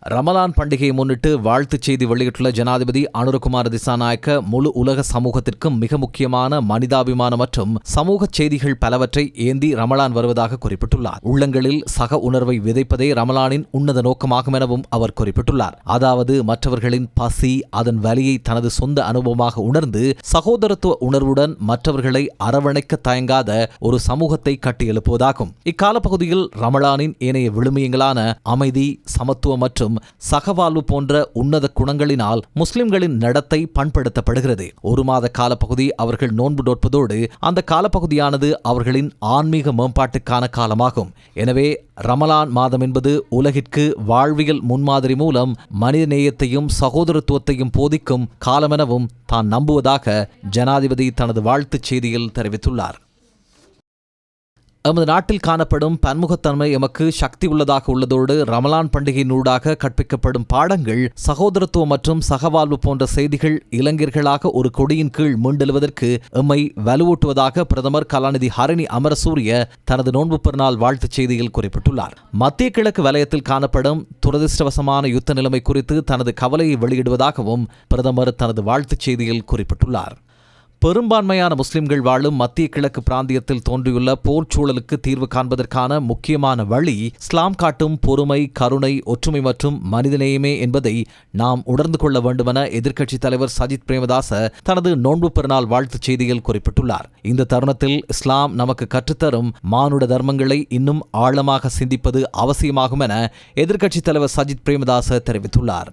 ரமலான் பண்டிகையை முன்னிட்டு வாழ்த்துச் செய்தி வெளியிட்டுள்ள ஜனாதிபதி அனுரகுமார திசாநாயக்க முழு உலக சமூகத்திற்கும் மிக முக்கியமான மனிதாபிமான மற்றும் சமூக செய்திகள் பலவற்றை ஏந்தி ரமலான் வருவதாக குறிப்பிட்டுள்ளார். உள்ளங்களில் சக உணர்வை விதைப்பதே ரமலானின் உன்னத நோக்கமாகும் எனவும் அவர் குறிப்பிட்டுள்ளார். அதாவது மற்றவர்களின் பசி அதன் வலியை தனது சொந்த அனுபவமாக உணர்ந்து சகோதரத்துவ உணர்வுடன் மற்றவர்களை அரவணைக்க தயங்காத ஒரு சமூகத்தை கட்டியெழுப்புவதாகும். இக்கால பகுதியில் ரமலானின் ஏனைய விழுமியங்களான அமைதி, சமத்துவம் மற்றும் சகவாழ்வு போன்ற உன்னத குணங்களினால் முஸ்லிம்களின் நடத்தை பண்படுத்தப்படுகிறது. ஒரு மாத காலப்பகுதி அவர்கள் நோன்பு நோட்பதோடு அந்த காலப்பகுதியானது அவர்களின் ஆன்மீக மேம்பாட்டுக்கான காலமாகும். எனவே ரமலான் மாதம் என்பது உலகிற்கு வாழ்வியல் முன்மாதிரி மூலம் மனிதநேயத்தையும் சகோதரத்துவத்தையும் போதிக்கும் காலமெனவும் தான் நம்புவதாக ஜனாதிபதி தனது வாழ்த்துச் செய்தியில் தெரிவித்துள்ளார். எமது நாட்டில் காணப்படும் பன்முகத்தன்மை எமக்கு சக்தி உள்ளதாக உள்ளதோடு ரமலான் பண்டிகையினூடாக கற்பிக்கப்படும் பாடங்கள், சகோதரத்துவம் மற்றும் சகவாழ்வு போன்ற செய்திகள் இளைஞர்களாக ஒரு கொடியின் கீழ் மீண்டெழுவதற்கு எம்மை வலுவூட்டுவதாக பிரதமர் கலாநிதி ஹரணி அமரசூரிய தனது நோன்பு பெருநாள் வாழ்த்துச் செய்தியில் குறிப்பிட்டுள்ளார். மத்திய கிழக்கு வலயத்தில் காணப்படும் துரதிருஷ்டவசமான யுத்த நிலைமை குறித்து தனது கவலையை வெளியிடுவதாகவும் பிரதமர் தனது வாழ்த்துச் செய்தியில் குறிப்பிட்டுள்ளார். பெரும்பான்மையான முஸ்லிம்கள் வாழும் மத்திய கிழக்கு பிராந்தியத்தில் தோன்றியுள்ள போர் சூழலுக்கு தீர்வு காண்பதற்கான முக்கியமான வழி இஸ்லாம் காட்டும் பொறுமை, கருணை, ஒற்றுமை மற்றும் மனிதநேயமே என்பதை நாம் உணர்ந்து கொள்ள வேண்டுமென எதிர்க்கட்சித் தலைவர் சஜித் பிரேமதாச தனது நோன்பு பெருநாள் வாழ்த்துச் செய்தியில் குறிப்பிட்டுள்ளார். இந்த தருணத்தில் இஸ்லாம் நமக்கு கற்றுத்தரும் மானுட தர்மங்களை இன்னும் ஆழமாக சிந்திப்பது அவசியமாகும் என எதிர்க்கட்சித் தலைவர் சஜித் பிரேமதாச தெரிவித்துள்ளார்.